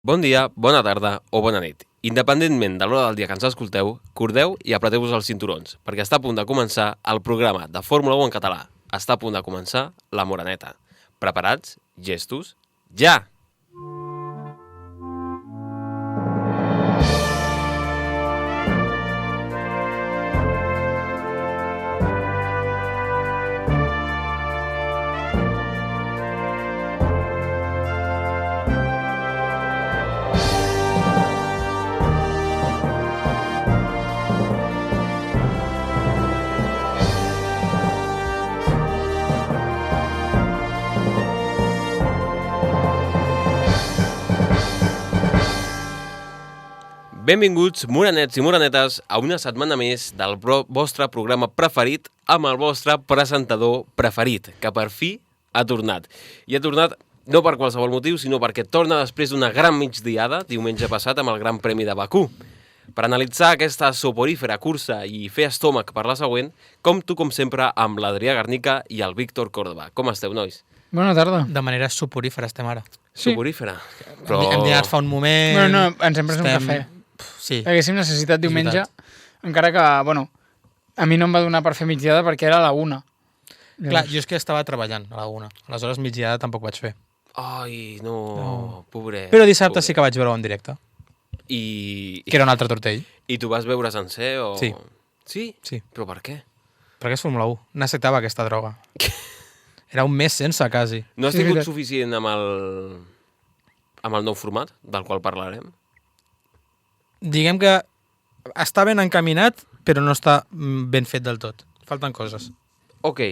Bon dia, bona tarda o bona nit. Independentment de l'hora del dia que ens escolteu, cordeu i apreteu-vos els cinturons, perquè està a punt de començar el programa de Fórmula 1 en català. Està a punt de començar La Moreneta. Preparats? Gestos? Ja! Benvinguts, morenets i morenetes, a una setmana més del vostre programa preferit amb el vostre presentador preferit, que per fi ha tornat. I ha tornat no per qualsevol motiu, sinó perquè torna després d'una gran migdiada, diumenge passat, amb el Gran Premi de Bakú. Per analitzar aquesta soporífera cursa i fer estómac per la següent, compto, com sempre, amb l'Adrià Garnica i el Víctor Córdoba. Com esteu, nois? Bona tarda. De manera soporífera estem ara. Sí. Soporífera? Però... Hem dinat fa un moment... Bueno, no, ens hem pres un cafè. Sí. Haguéssim necessitat diumenge, encara que, bueno, a mi no em va donar per fer migdiada perquè era a la 1. Clar, jo és que estava treballant a la 1. Aleshores, migdiada tampoc vaig fer. Ai, no, pobret. Però dissabte sí que vaig veure en directe. Que era un altre tortell. I tu vas veure sencer o...? Sí. Sí? Sí. Però per què? Perquè és Fórmula 1. Necessitava aquesta droga. Era un mes sense, quasi. No has tingut suficient amb el nou format, del qual parlarem? Diguem que està ben encaminat, però no està ben fet del tot. Falten coses. Ok,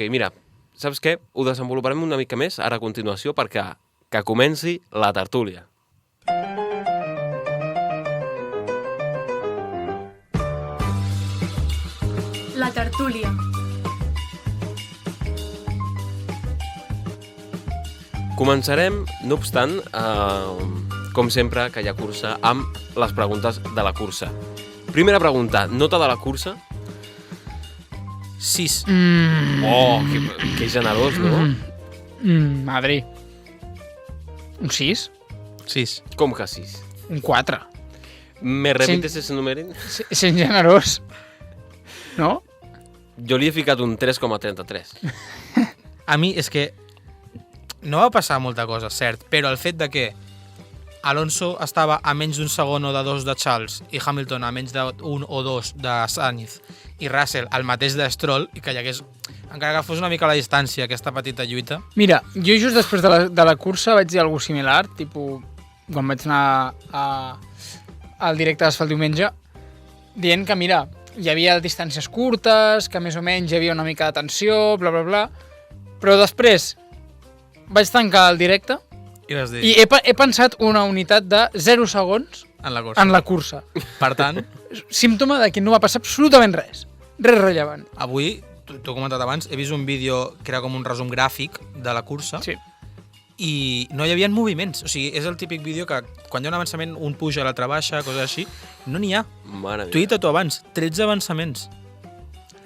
mira, saps què? Ho desenvoluparem una mica més ara a continuació perquè que comenci la tertúlia. La tertúlia. Començarem, no obstant, com sempre, que hi ha cursa, amb les preguntes de la cursa. Primera pregunta, nota de la cursa? 6. Oh, que generós, no? Madrid. Un 6? 6. Com que 6? Un 4. ¿Me repites ese número? Sent generós. No? Jo li he ficat un 3,33. A mi és que no va passar molta cosa, cert, però el fet de que Alonso estava a menys d'un segon o de 2 de Charles i Hamilton a menys d'un o 2 de Sainz i Russell al mateix de Stroll i que hi hagués, encara que fos una mica a la distància, aquesta petita lluita. Mira, jo just després de la cursa vaig dir alguna similar, tipus, quan vaig anar al directe d'Asfalt diumenge, dient que, mira, hi havia distàncies curtes, que més o menys hi havia una mica de tensió, bla, bla, bla, però després vaig tancar el directe i he pensat una unitat de 0 segons en la cursa. Per tant, símptoma de que no va passar absolutament res. Res rellevant. Avui, t'ho he comentat abans, he vist un vídeo que era com un resum gràfic de la cursa. Sí. I no hi havia moviments. O sigui, és el típic vídeo que quan hi ha un avançament, un puja, l'altre baixa, coses així. No n'hi ha. Mare T'ho he dit a tu abans, 13 avançaments.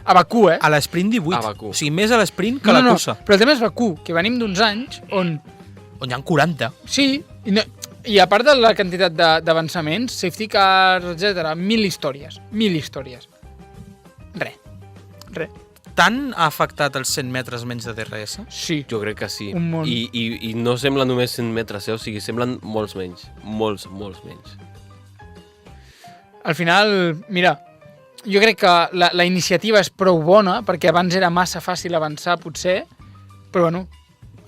A Bakú, A l'esprint 18. A Bakú. O sigui, més a l'esprint que la cursa. Però el tema és Bakú, que venim d'uns anys on hi ha 40. sí, i a part de la quantitat d'avançaments, safety cars, etc., 1.000 històries. 1.000 històries. Res. Tant ha afectat els 100 metres menys de DRS? Sí. Jo crec que sí. Un món. I no sembla només 100 metres, o sigui, semblen molts menys. Molts menys. Al final, mira, jo crec que la iniciativa és prou bona, perquè abans era massa fàcil avançar, potser, però bueno,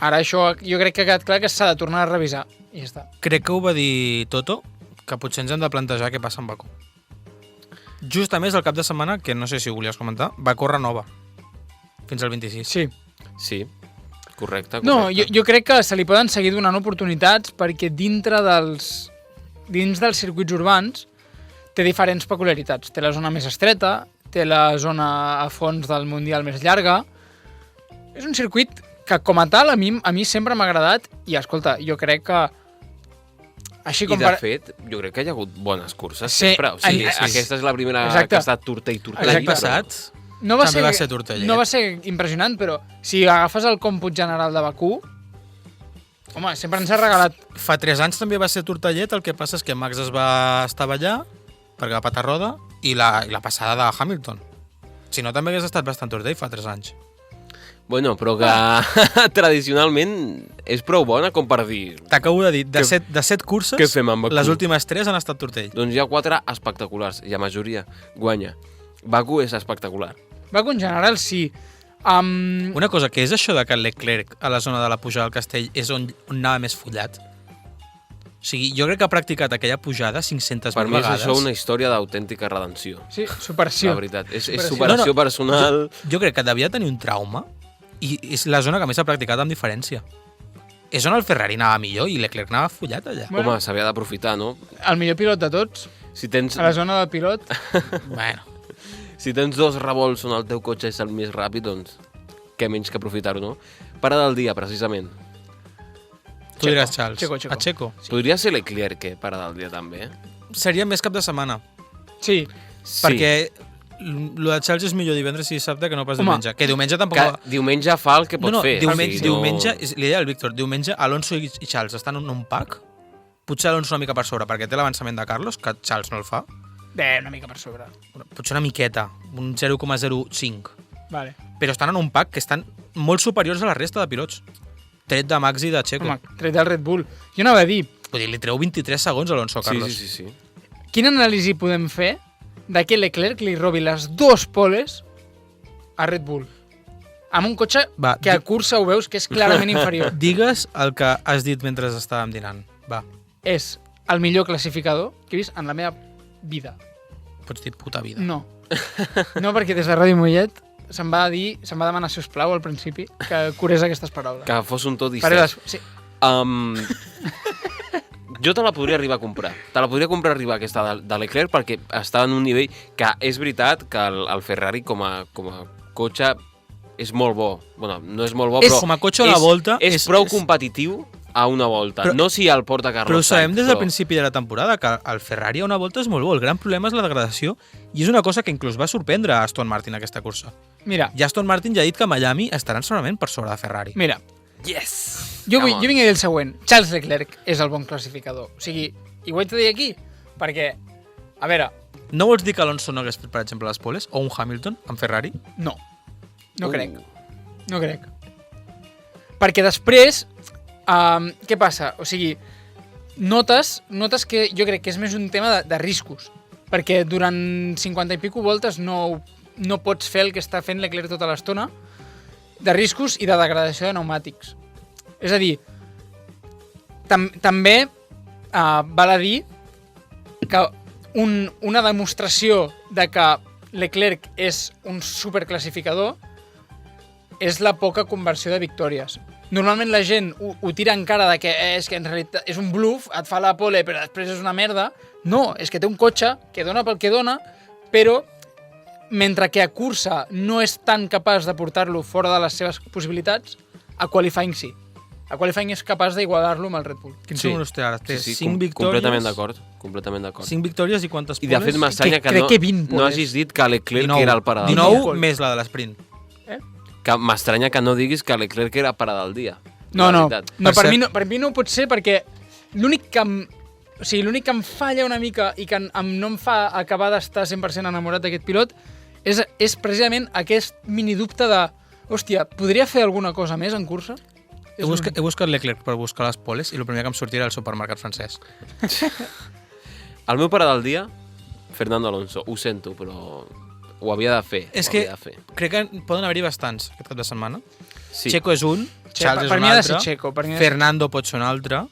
ara això jo crec que ha quedat clar que s'ha de tornar a revisar, i ja està. Crec que ho va dir Toto, que potser ens hem de plantejar què passa amb Bakú. Just a més, el cap de setmana, que no sé si ho volies comentar, va córrer nova, fins al 26. Sí. Sí, correcte. No, jo crec que se li poden seguir donant oportunitats perquè dins dels circuits urbans té diferents peculiaritats. Té la zona més estreta, té la zona a fons del Mundial més llarga. És un circuit que, com a tal, a mi sempre m'ha agradat i, escolta, jo crec que així com I, de fet, jo crec que hi ha hagut bones curses sempre. O sigui, aquesta és la primera que ha estat Tortell. L'any passat no va també va ser Tortell. No va ser impressionant, però si agafes el còmput general de Bakú, Home, sempre ens ha regalat... Fa 3 anys també va ser tortellet, el que passa és que Max es va estavellar perquè va patar roda i la passada de Hamilton. Si no, també hagués estat bastant tortell fa 3 anys. Bueno, però que tradicionalment és prou bona com per dir... T'acabo de dir, de 7 curses, què fem amb Bakú? les últimes 3 han estat tortell. Doncs hi ha 4 espectaculars i la majoria guanya. Baku és espectacular. Baku en general sí. Una cosa, que és això de que Leclerc a la zona de la pujada al castell és on anava més follat? O sigui, jo crec que ha practicat aquella pujada 500.000 Per mi és vegades. això una història d'autèntica redenció. Sí, superació. La veritat, és Superació. superació personal. Jo crec que devia tenir un trauma i és la zona que més ha practicat amb diferència. És on el Ferrari anava millor i Leclerc anava follat allà. Bueno. Home, s'havia d'aprofitar, no? El millor pilot de tots, Si tens, a la zona del pilot. Bueno, si tens 2 revolts on el teu cotxe és el més ràpid, doncs què menys que aprofitar-ho, no? Para del dia, precisament. tu diràs, Charles. Checo. A Checo. Podria ser Leclerc, que para del dia també, Seria més cap de setmana. Sí, Perquè lo de Charles és millor divendres i dissabte que no pas Home, diumenge. Que diumenge tampoc... Que diumenge fa el que pot fer. Diumenge, O sigui, diumenge li deia al Víctor, diumenge Alonso i Charles estan en un pack, potser Alonso una mica per sobre perquè té l'avançament de Carlos, que Charles no el fa, una mica per sobre. potser una miqueta, un 0,05, Vale. però estan en un pack que estan molt superiors a la resta de pilots, tret de Max i de Checo. Home, tret del Red Bull. Jo anava a dir, Vull dir, li treu 23 segons a Alonso a Sí, Carlos. sí. quina anàlisi podem fer de que Leclerc li robi les 2 poles a Red Bull? Amb un cotxe Va, que a cursa ho veus que és clarament inferior. Digues el que has dit mentre estàvem dinant. Va, És el millor classificador que he vist en la meva vida. pots dir puta vida. No. No, perquè des de Ràdio Mollet se'm va demanar, si us plau, al principi, que curés aquestes paraules. Que fos un tot Faré dissect. Sí. Jo te la podria arribar a comprar. Te la podria comprar arribar aquesta de Leclerc perquè està en un nivell que és veritat que el Ferrari com a cotxe és molt bo. Bueno, no és molt bo, És- però com a cotxe a la volta, és prou competitiu a una volta. Però- No si el porta Carlos Però ho sabem Sainz, des del però- principi de la temporada, que el Ferrari a una volta és molt bo. El gran problema és la degradació i és una cosa que inclús va sorprendre a Aston Martin aquesta cursa. Mira, I Aston Martin ja ha dit que a Miami estaran segurament per sobre de Ferrari. mira. Yes! Jo Come on. vinc a dir el següent. Charles Leclerc és el bon classificador. O sigui, i ho haig de dir aquí, perquè, a veure, No vols dir que Alonso no hagués fet, per exemple, les poles? O un Hamilton amb Ferrari? no. No crec. Uh. No crec. Perquè després, què passa? O sigui, notes que jo crec que és més un tema de riscos. Perquè durant 50 i pico voltes no pots fer el que està fent Leclerc tota l'estona, de riscos i de degradació de pneumàtics. És a dir, també val a dir que una demostració de que Leclerc és un superclassificador és la poca conversió de victòries. Normalment la gent ho tira en cara de que és que en realitat és un bluff, et fa la pole però després és una merda. No, és que té un cotxe que dona pel que dona, però mentre que a cursa no és tan capaç de portar-lo fora de les seves possibilitats, a qualifying sí. A qualifying és capaç d'igualar-lo amb el Red Bull. Quins Sí. números té ara? Té Sí, 5 victòries. Completament d'acord. 5 victòries i quantes I poles? de fet m'estranya que, crec que 20 no poles. hagis dit que Leclerc 19, era el parada del 19 dia. més la de l'esprint. Que m'estranya que no diguis que Leclerc era parada del dia. No, La no. veritat. No, Per per mi no ho pot ser perquè l'únic que em falla una mica i que no em fa acabar d'estar 100% enamorat d'aquest pilot és precisament aquest mini dubte de hòstia, podria fer alguna cosa més en cursa? He buscat Leclerc per buscar les poles i el primer que em sortia era el supermercat francès. El meu pare del dia, Fernando Alonso. Ho sento, però ho havia de fer. És ho que havia de fer. crec que poden haver-hi bastants aquest cap de setmana. Sí. Checo és un, Charles és per un mi ha de altre, ser Checo, per mi ha de ser- Fernando pot ser un altre.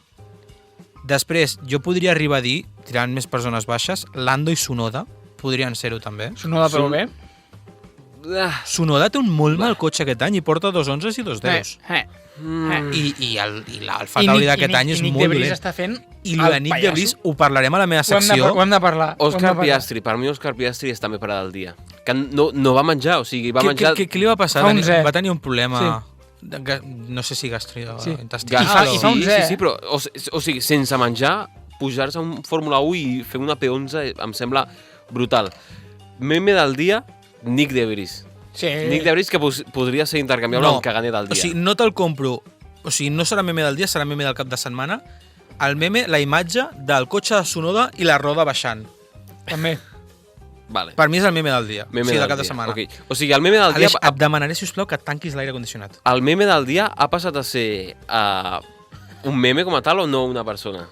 Després, jo podria arribar a dir, tirant més per zones baixes, Lando i Tsunoda podrien ser-ho també. Sonoda prou bé. Tsunoda té un molt mal cotxe aquest any i porta 2 11 i 2 10. I l'Alfa Tauri d'aquest any és Nick molt de Vries dolent. està fent I el de Nick de Vries ho parlarem a la meva secció. Ho hem de parlar. Òscar Piastri, per mi Òscar Piastri és també parada del dia. Que no va menjar, o sigui, va menjar... Què li va passar? Fa un zero. Va tenir un problema... No sé si gastrointestinal. I fa un zero. sí, però, o sigui, sense menjar, pujar-se a un Fórmula 1 i fer una P11 em sembla brutal. Meme del dia, Nick de Vries. Sí. Nick de Vries que podria ser intercanviable amb Caganer del dia. O sigui, no te'l compro o sigui, no serà meme del dia, serà meme del cap de setmana, el meme, la imatge del cotxe de Tsunoda i la roda baixant. També. Vale. Per mi és el meme del dia, Meme del del cap de dia. setmana. Okay. O sigui, el meme del dia... Aleix, et demanaré, sisplau, que tanquis l'aire condicionat. El meme del dia ha passat a ser un meme com a tal o no una persona?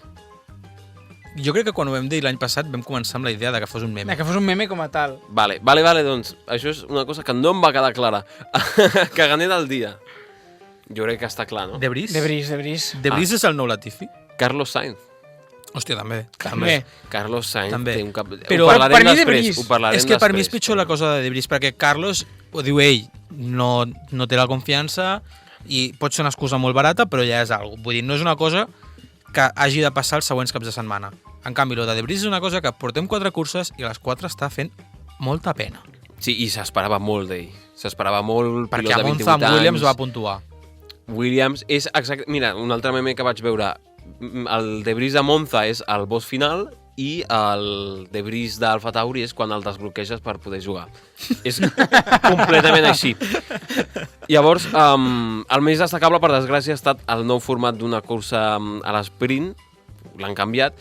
Jo crec que quan ho vam dir l'any passat vam començar amb la idea de que fos un meme. Que fos un meme com a tal. Vale, doncs això és una cosa que no em va quedar clara. Caganer del dia. Jo crec que està clar, no? Debris? Debris. Debris és el nou Latifi? Carlos Sainz. Hòstia, també. També. Carlos Sainz També. té un cap... Però ho parlarem per mi després. Debris. Ho parlarem És que per mi és després. pitjor la cosa de Debris, perquè Carlos, ho diu ell, no té la confiança i pot ser una excusa molt barata, però ja és alguna cosa. Vull dir, no és una cosa que hagi de passar els següents caps de setmana. En canvi, el de Debris és una cosa que portem 4 curses i a les 4 està fent molta pena. Sí, i s'esperava molt d'ell. S'esperava molt, Perquè a pilot de Monza 28 amb anys. Williams va puntuar. Williams és exacte... Mira, un altre meme que vaig veure. El Debris de Monza és el boss final i el Debris d'Alfa Tauri és quan el desbloqueges per poder jugar. És completament així. Llavors, el més destacable, per desgràcia, ha estat el nou format d'una cursa a l'esprint. L'han canviat.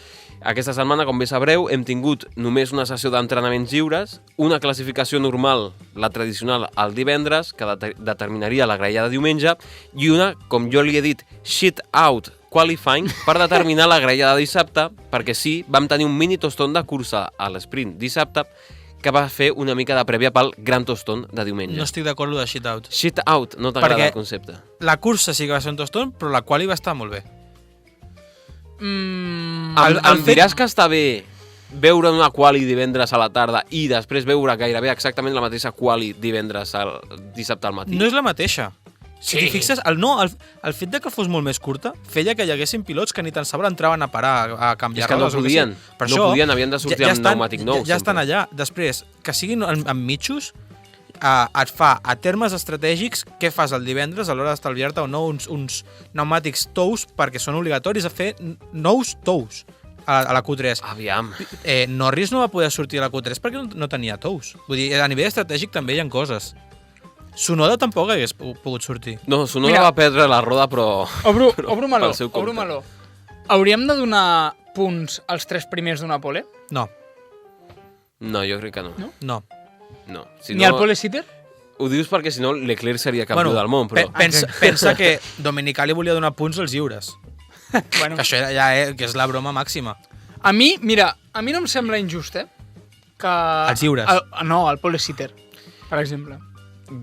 Aquesta setmana, com bé sabreu, hem tingut només una sessió d'entrenaments lliures, una classificació normal, la tradicional, el divendres, que determinaria la graella de diumenge, i una, com jo li he dit, shit out qualifying, per determinar la graella de dissabte, perquè sí, vam tenir un mini tostón de cursa a l'esprint dissabte, que va fer una mica de prèvia pel gran tostón de diumenge. No estic d'acord amb el de shit out. Shit out, no t'agrada Perquè el concepte? La cursa sí que va ser un tostón, però la quali va estar molt bé. Em diràs que està bé veure una quali divendres a la tarda i després veure gairebé exactament la mateixa quali divendres dissabte al matí? No és la mateixa. Si t'hi fixes, el fet de que fos molt més curta feia que hi haguessin pilots que ni tan sabre entraven a parar a canviar És que no rodes o podien, que sigui. Per no això, podien, havien de sortir amb pneumàtic nou. Ja estan sempre. allà. Després, que siguin amb mitjos, et fa, a termes estratègics, què fas el divendres a l'hora d'estalviar-te o no uns pneumàtics tous, perquè són obligatoris a fer nous tous a la Q3. Aviam. Norris no va poder sortir a la Q3 perquè no tenia tous. Vull dir, a nivell estratègic també hi ha coses. Tsunoda tampoc hagués pogut sortir. No, Tsunoda Mira. va perdre la roda, però... Obro meló, pel seu compte. obro meló. Hauríem de donar punts als 3 primers d'una pole? No. No, jo crec que no. No. No. Si Ni no, al pole sitter? Ho dius perquè si no Leclerc seria campió del món, però... pensa que Domenicali volia donar punts als lliures. Bueno, Que això era ja, que és la broma màxima. a mi no em sembla injust, que... Els lliures. No, el pole sitter, per exemple.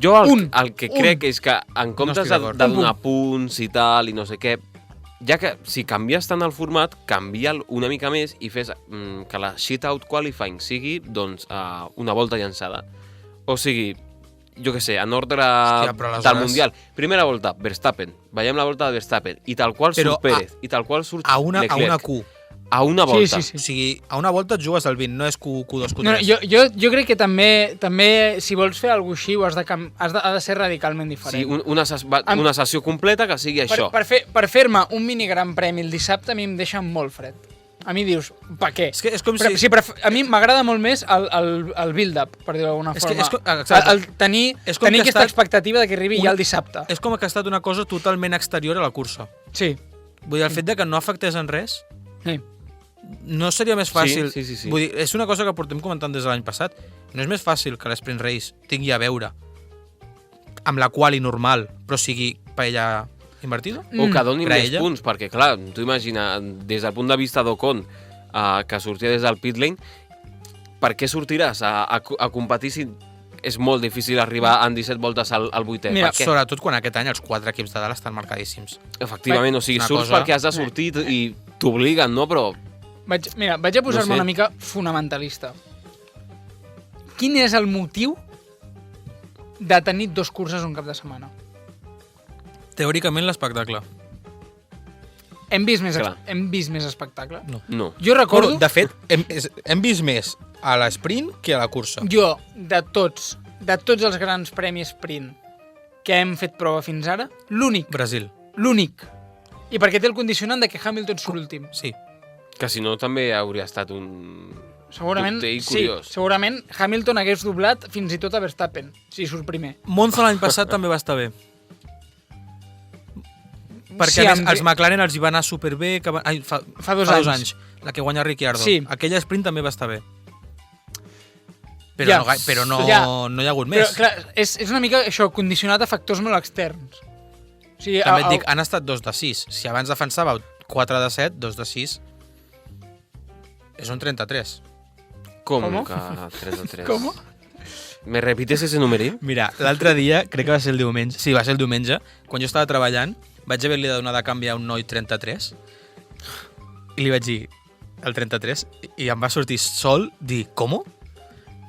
Jo Un. el que crec és que en comptes estic de d'acord. donar punts i tal i no sé què, ja que si canvies tant el format, canvia'l una mica més i fes que la shit-out qualifying sigui doncs, una volta llançada. O sigui, jo què sé, en ordre però aleshores- del Mundial. Primera volta, Verstappen. Veiem la volta de Verstappen. I tal qual Però surt Pérez. I tal qual surt A una Leclerc. Q. A una volta. Sí. O sigui, a una volta et jugues al 20, no és Q2, Q3. No, jo crec que també si vols fer alguna cosa així, ha de ser radicalment diferent. Sí, una sessió completa que sigui això. Per fer-me un mini gran premi el dissabte a mi em deixa molt fred. A mi dius, per què? És que és com Però, si... a mi m'agrada molt més el build-up, per dir-ho d'alguna És que- forma. exacte. El tenir És com que ha aquesta estat expectativa de que arribi ja el dissabte. És com que ha estat una cosa totalment exterior a la cursa. Sí. Vull dir, el fet de que no afectés en res, Sí. no seria més fàcil... Sí. Vull dir, és una cosa que portem comentant des de l'any passat. No és més fàcil que l'Sprint Race tingui a veure amb la quali normal, però sigui paella invertida? O que donin més Graella. punts, perquè clar, tu imagina, des del punt de vista d'Ocon, que sortia des del pit lane, per què sortiràs a competir si és molt difícil arribar en 17 voltes al 8è? Mira, per què? Sobretot quan aquest any els 4 equips de dalt estan marcadíssims. Efectivament, o sigui, Una surts cosa- perquè has de sortir i t'obliguen, no? Però Vaig a posar-me No sé. una mica fonamentalista. Quin és el motiu de tenir 2 curses un cap de setmana? Teòricament l'espectacle. Hem vist més Clar. espectacle? no. Jo recordo... De fet, hem vist més a l'esprint que a la cursa. Jo, de tots els grans premis sprint que hem fet prova fins ara, l'únic, i perquè té el condicionant de que Hamilton surt últim. Sí. Que si no també hauria estat un... Segurament, dubte i sí, curiós. segurament Hamilton hagués doblat fins i tot a Verstappen, si surt primer. Monza l'any passat també va estar bé. Perquè Sí, a més, els McLaren els hi va anar superbé, que Fa dos anys. la que guanya Ricciardo. Sí. Aquella sprint també va estar bé. Però, Ja. no Ja. no hi ha hagut Però, més. clar, és una mica això, condicionat a factors molt externs. O sigui, També et dic, han estat 2 de 6. Si abans defensàveu 4 de 7, 2 de 6 és un 33. Com ¿Cómo? que 3 de 3? ¿Cómo? ¿Me repites ese numerín? Mira, l'altre dia, crec que va ser el diumenge, sí, va ser el diumenge, quan jo estava treballant, vaig haver-li de donar de canvi a un noi 33 i li vaig dir el 33 i em va sortir sol dir, com?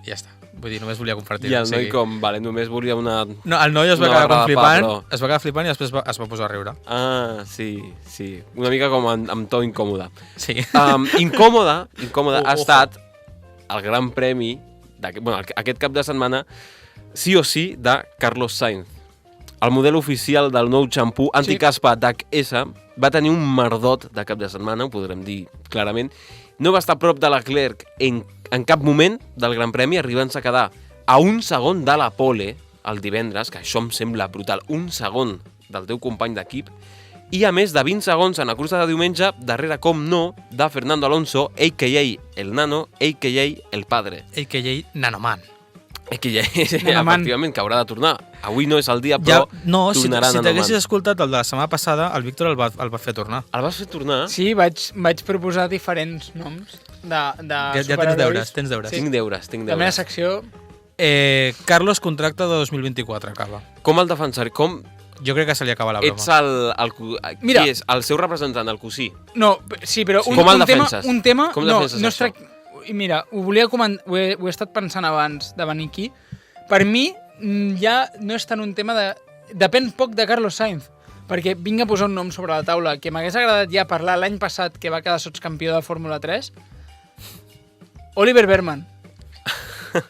I ja està. Vull dir, només volia compartir. I el noi com? Vale, només volia una... No, el noi es va Una quedar barra com de flipant, pa, però- es va quedar flipant i després es va posar a riure. Ah, sí. Una mica com amb to incòmode. Sí. Incòmode ha Ojo. estat el gran premi, aquest cap de setmana, sí o sí, de Carlos Sainz. El model oficial del nou xampú anticaspa DAC-S va tenir un merdot de cap de setmana, ho podrem dir clarament. No va estar a prop de Leclerc en cap moment del Gran Premi, arribant-se a quedar a un segon de la pole el divendres, que això em sembla brutal, un segon del teu company d'equip, i a més de 20 segons en la cursa de diumenge, darrere, com no, de Fernando Alonso, a.k.a. el nano, a.k.a. el padre. A.k.a. Nanoman. A.k.a. Nanoman. efectivament, que haurà de tornar. Avui no és el dia, però no, si tornarà t'haguessis Nanoman. escoltat el de la setmana passada, el Víctor el va fer tornar. El vas fer tornar? Sí, vaig proposar diferents noms de Ja tens superherois. deures, tens deures. Sí. Tinc deures. La meva secció... Carlos contracte de 2024 acaba. Com el defensaré? Com Jo crec que se li acaba la broma. ets Mira. qui és? El seu representant, el cosí? No, sí, però Sí. un, Com el un tema... defenses? Un tema Com no, defenses no es això? tracta... Mira, ho volia comentar, ho he estat pensant abans de venir aquí. Per mi, ja no és tant un tema de... Depèn poc de Carlos Sainz, perquè vinc a posar un nom sobre la taula que m'hagués agradat ja parlar l'any passat, que va quedar sotscampió de Fórmula 3. Oliver Berman.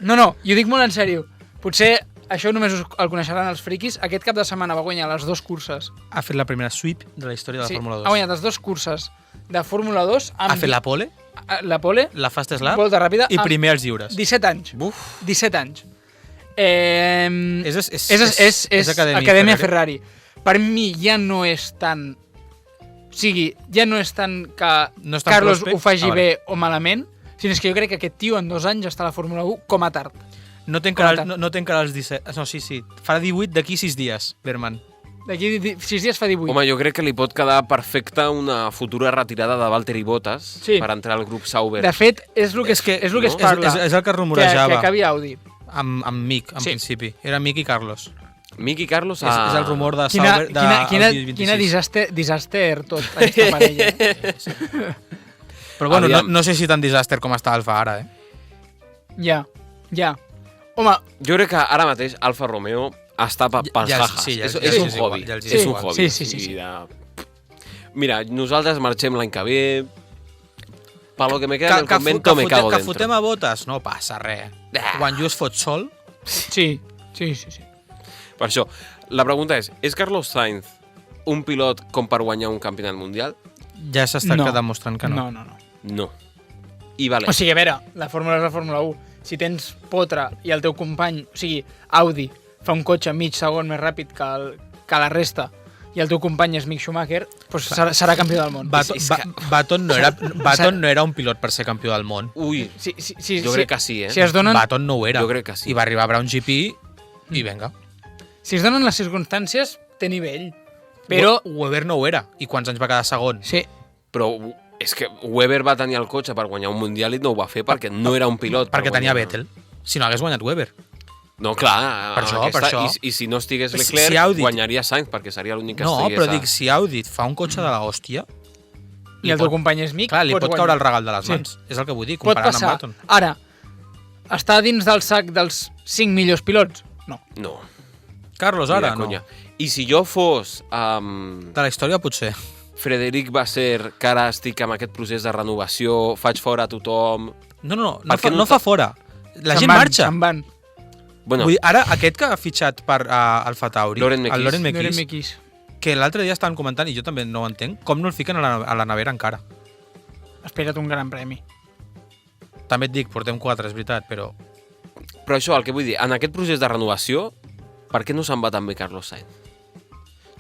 No, i ho dic molt en sèrio. Potser això només el coneixeran els friquis. Aquest cap de setmana va guanyar les 2 curses. Ha fet la primera sweep de la història de la Fórmula 2. Ha guanyat les 2 curses de Fórmula 2 amb Ha fet la pole, la pole, la fast lap volta ràpida, i amb primer als lliures. 17 anys. Buf. 17 anys. És Acadèmia Ferrari. Per mi ja no és tant... O sigui, ja no és tant que No és tan Carlos prospect. ho faci A veure. bé o malament, sinó és que jo crec que aquest tio en 2 anys està a la Fórmula 1 com a tard. No té encara, no té encara els 17... No, sí. Farà 18 d'aquí 6 dies, Berman. D'aquí 6 dies fa 18. Home, jo crec que li pot quedar perfecta una futura retirada de Valtteri Bottas Sí. per entrar al grup Sauber. De fet, és el que, És que- és el que es no? parla. És el que que rumorejava. acabi Audi. Amb Mick, en Sí. principi. Era Mick i Carlos. Miki Carlos És el rumor de Quina, Sauber de quina 2026. disaster tot, aquesta parella. Però bueno, Aviam. no sé si tan disaster com està Alfa ara, Ja. Home, Jo crec que ara mateix Alfa Romeo està pels Ja- jajas. sí, ja- és, ja és els un és igual, hobby. ja els és és un igual. hobby. Sí. O sigui, Mira, nosaltres marxem l'any que ve. Pa lo que me queda en el convento me cago que dentro. fotem a botes? No passa res. Quan jo es fot sol, sí. Per això, la pregunta és Carlos Sainz un pilot com per guanyar un campionat mundial? ja s'està No. demostrant que no. No. No. I vale. O sigui, a veure, la Fórmula és la Fórmula 1. Si tens potra i el teu company, o sigui, Audi, fa un cotxe mig segon més ràpid que la resta i el teu company és Mick Schumacher, doncs serà campió del món. Baton no era un pilot per ser campió del món. Ui, Sí, jo crec que sí, eh? Si es donen, Baton no ho era. Jo crec que sí. I va arribar a Brown GP i venga. si es donen les circumstàncies, té nivell. Però, Weber no ho era. I quants anys va quedar segon? sí, Però és que Weber va tenir el cotxe per guanyar un mundial i no ho va fer perquè no era un pilot. per Perquè tenia guanyar. Vettel. Si no hagués guanyat Weber. No, clar. Per això. I si no estigués Si Leclerc, Audi- guanyaria Sainz perquè seria l'únic que No, estigués però dic, si Audi et fa un cotxe de la hòstia, i el teu company és Mick, clar, li pots pot caure el guanyar. regal de les mans. És el que vull dir, Pot comparant passar. amb Baton. Ara, està dins del sac dels 5 millors pilots? No. No, Carlos, ni ara, de no. conya. I si jo fos De la història, potser. Frederic Vasser, que ara estic amb aquest procés de renovació, faig fora a tothom... No Per què no fa fora. La Se'n gent van, marxa. Se'n van. Bueno, Vull dir, ara, aquest que ha fitxat per Alfa Tauri, Laurent Mekies. el Laurent No eren Mekies, Miquis. que l'altre dia estaven comentant, i jo també no ho entenc, com no el fiquen a la nevera encara. Espera't un gran premi. També et dic, portem 4, és veritat, però... però això, el que vull dir, en aquest procés de renovació, per què no se'n va també Carlos Sainz?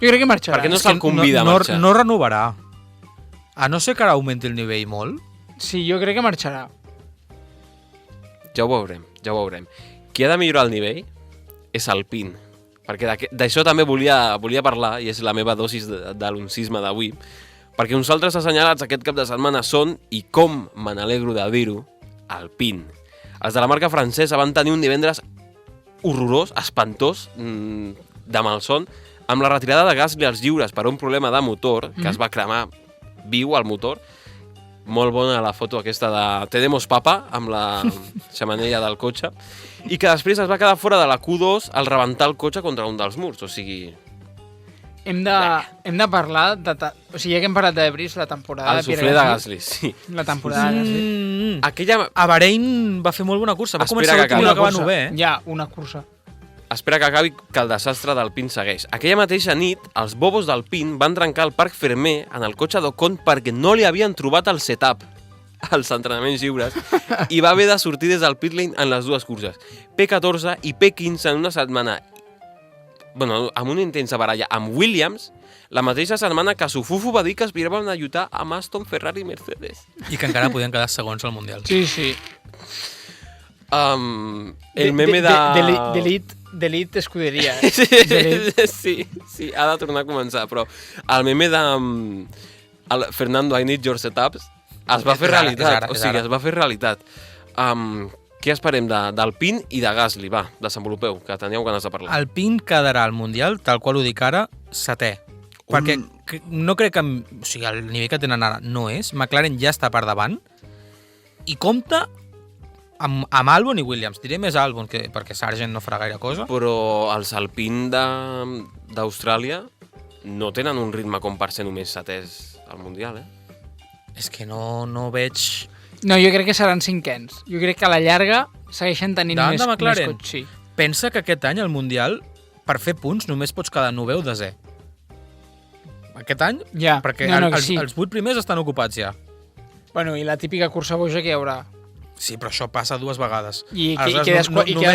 Jo crec que marxarà. Perquè no És que se'l convida a marxar. No renovarà. A no ser que ara augmenti el nivell molt. Sí, jo crec que marxarà. Ja ho veurem. Qui ha de millorar el nivell és el PIN. Perquè d'això també volia parlar, i és la meva dosis de l'uncisme d'avui, perquè uns altres assenyalats aquest cap de setmana són, i com me n'alegro de dir-ho, el PIN. Els de la marca francesa van tenir un divendres horrorós, espantós, de malson, amb la retirada de Gasly als lliures per un problema de motor, que es va cremar viu al motor. Molt bona la foto aquesta de Tenemos Papa, amb la xemeneia del cotxe, i que després es va quedar fora de la Q2 al rebentar el cotxe contra un dels murs, o sigui... Hem de parlar o sigui, ja que hem parlat de Debris, la temporada El de Pierre suflé de Gasly. Gasly, sí. La temporada de Gasly. Aquella... A Bahrein va fer molt bona cursa. Va Espera començar que l'últim i acabi. va acabar novè, Ja, una cursa. Espera que acabi, que el desastre del PIN segueix. Aquella mateixa nit, els bobos del PIN van trencar el Parc Fermé en el cotxe d'Ocon perquè no li havien trobat el setup als entrenaments lliures i va haver de sortir des del pit lane en les dues curses. P14 i P15 en una setmana, amb una intensa baralla amb Williams, la mateixa setmana que Sufufu va dir que aspiraven a lluitar amb Aston, Ferrari i Mercedes. I que encara podien quedar segons al Mundial. Sí. El meme de... D'Elite escuderia. Sí, ha de tornar a començar, però el meme de el Fernando, I need your setups, es va fer realitat. Es va fer realitat. Què esperem del PIN i de Gasly? Va, desenvolupeu, que teníeu ganes de parlar. El PIN quedarà al Mundial, tal qual ho dic ara, setè. Perquè no crec que... O sigui, el nivell que tenen ara no és. McLaren ja està per davant. I compta amb Albon i Williams. Diré més Albon, perquè Sargent no farà gaire cosa. Però els Alpine d'Austràlia no tenen un ritme com per ser només setès al Mundial, És que no veig... No, jo crec que seran cinquens. Jo crec que a la llarga segueixen tenint Davant més de McLaren? cotxe. Sí. Pensa que aquest any al Mundial, per fer punts, només pots quedar 9è o 10è. Aquest any? Ja. Perquè Sí. els 8 primers estan ocupats ja. Bueno, i la típica cursa boja que hi haurà. Sí, però això passa 2 vegades. I Aleshores, quedes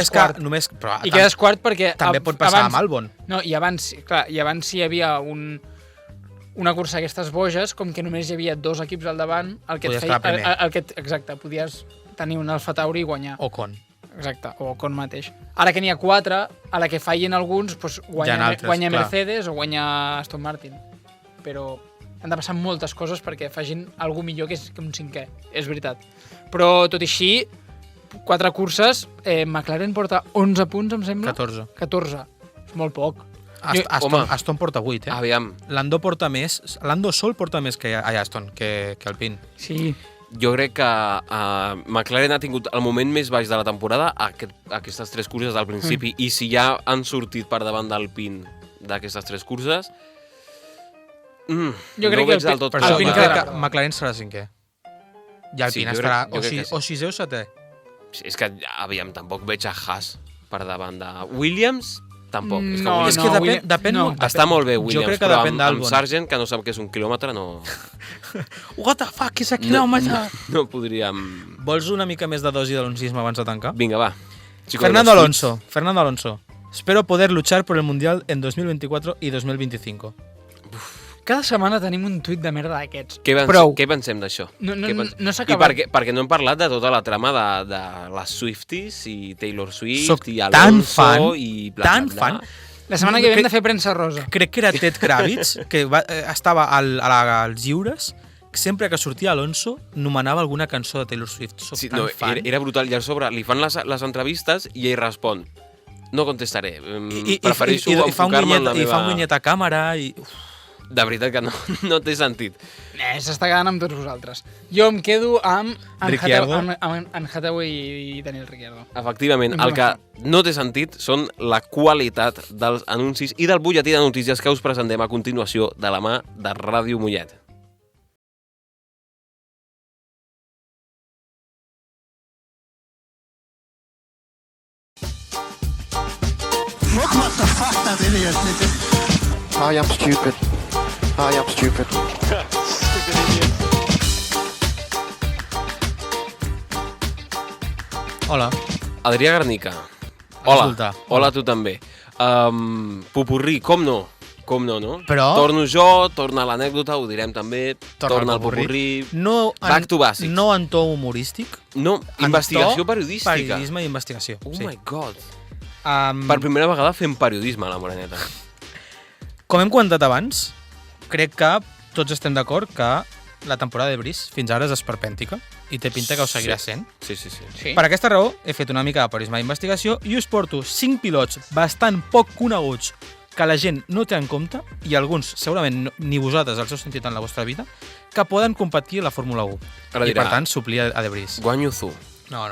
quart. Però I quedes quart perquè... també pot passar amb Albon. No, i abans hi havia una cursa d'aquestes boges, com que només hi havia 2 equips al davant, Podies quedar primer. Exacte, podies tenir un Alfa Tauri i guanyar. Ocon. Exacte, o Ocon mateix. Ara que n'hi ha 4, a la que fallin alguns, doncs guanya clar. Mercedes o guanya Aston Martin. Però han de passar moltes coses perquè facin alguna millor que un cinquè, és veritat. Però tot i així, 4 curses, McLaren porta 11 punts, em sembla? 14. És molt poc. Aston porta 8, Aviam. Lando sol porta més que Aston, que Alpine. Sí. Jo crec que McLaren ha tingut el moment més baix de la temporada aquestes 3 curses al principi, i si ja han sortit per davant d'Alpine d'aquestes 3 curses, jo crec que per això crec que McLaren serà 5è. I Alpine estarà o 6è o 7è. És que, aviam, tampoc veig a Haas per davant de Williams, tampoc. No, és que Williams... depèn molt. Està molt bé Williams, jo crec que però depèn amb Sargent, que no sap què és un quilòmetre, no... What the fuck, és a quilòmetre? No podríem... Vols una mica més de dosi de l'oncisme abans de tancar? Vinga, va. Fernando Alonso. Espero poder luchar por el Mundial en 2024 y 2025. Cada setmana tenim un tuit de merda d'aquests. Què pensem d'això? No s'ha acabat. I perquè no hem parlat de tota la trama de les Swifties i Taylor Swift Soc i Alonso i bla, tan bla, bla. fan. La setmana que ve hem de fer premsa rosa. Crec que era Ted Kravitz, que estava als lliures, que sempre que sortia Alonso nomenava alguna cançó de Taylor Swift. Soc tan fan. Era brutal. I a sobre li fan les entrevistes i ell respon: no contestaré, prefereixo enfocar-me en la meva... I fa un guinyet a càmera i... De veritat que no té sentit. S'està quedant amb tots vosaltres. Jo em quedo amb Anne Hathaway i Daniel Ricciardo. Efectivament, el que no té sentit són la qualitat dels anuncis i del butlletí de notícies que us presentem a continuació de la mà de Ràdio Mollet. What the fuck, that idiot? I am stupid. Stupid idiot. Hola. Adrià Garnica. Resulta. Hola a tu també. Popurrí, com no? Com no? Però- Torno jo, torna l'anècdota, ho direm també, torna el popurrí. popurrí... No Back to basics. No en to humorístic. No, en investigació to periodística. Periodisme i investigació. Oh sí. my god. Um, Per primera vegada fem periodisme a la Moreneta. Com hem comentat abans, crec que tots estem d'acord que la temporada de Bris fins ara és esperpèntica i té pinta que ho seguirà sent. Sí. Sí. Per aquesta raó, he fet una mica de periodisme d'investigació i us porto 5 pilots bastant poc coneguts que la gent no té en compte, i alguns, segurament ni vosaltres els heu sentit en la vostra vida, que poden competir a la Fórmula 1. Ara I, dirà, per tant, suplir a De Vries. guanyo tu. No.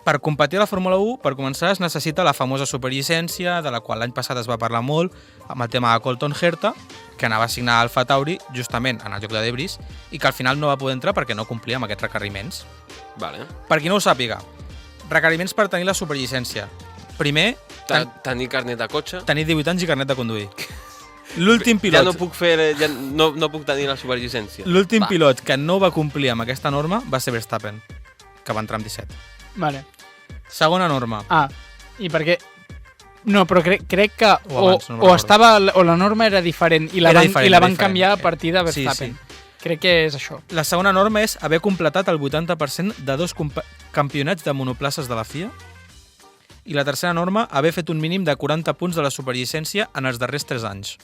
Per competir a la Fórmula 1, per començar, es necessita la famosa superllicència, de la qual l'any passat es va parlar molt, amb el tema de Colton Herta, que anava a signar Alfa Tauri justament en el lloc de De Vries, i que al final no va poder entrar perquè no complia amb aquests requeriments. Vale. Per qui no ho sàpiga, requeriments per tenir la superllicència. Primer, Tenir carnet de cotxe. tenir 18 anys i carnet de conduir. L'últim pilot, Ja no puc fer... Ja no puc tenir la superllicència. l'últim Va. pilot que no va complir amb aquesta norma va ser Verstappen, que va entrar amb 17. Vale. Segona norma. I per què? No, però crec que O abans, no me'n o recordo. estava o la norma era diferent i la Era van, diferent, i la era van diferent. canviar a partir de Sí, Verstappen. sí. Crec que és això. La segona norma és haver completat el 80% de 2 campionats de monoplaces de la FIA. I la tercera norma, haver fet un mínim de 40 punts de la superllicència en els darrers 3 anys.